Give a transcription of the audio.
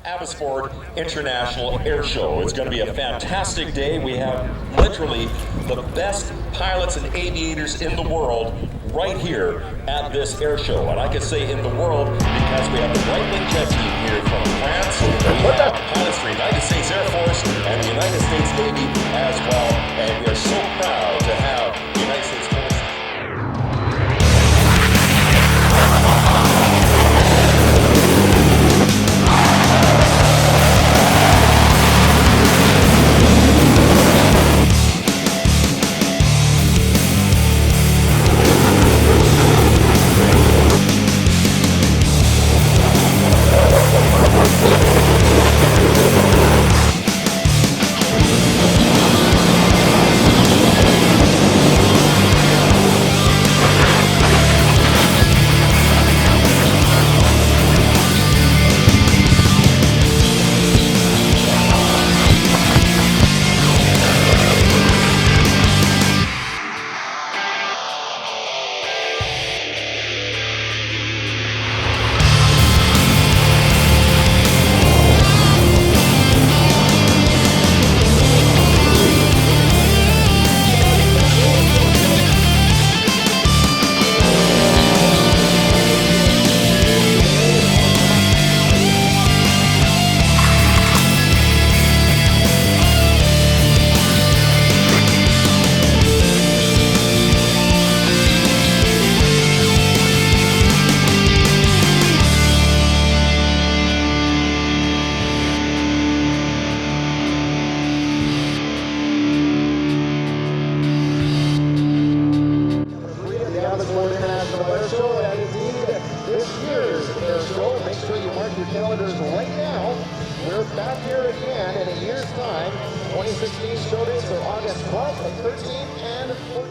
Abbotsford International Airshow. It's going to be a fantastic day. We have literally the best pilots and aviators in the world right here at this airshow. And I can say in the world because we have the right-wing jet team here from France. We have pilots for the United States Air Force and the United States Navy as well. And we are so proud to have the United States Force. Make sure you mark your calendars right now. We're back here again in a year's time. 2016 show dates are August 12th, 13th, and 14th.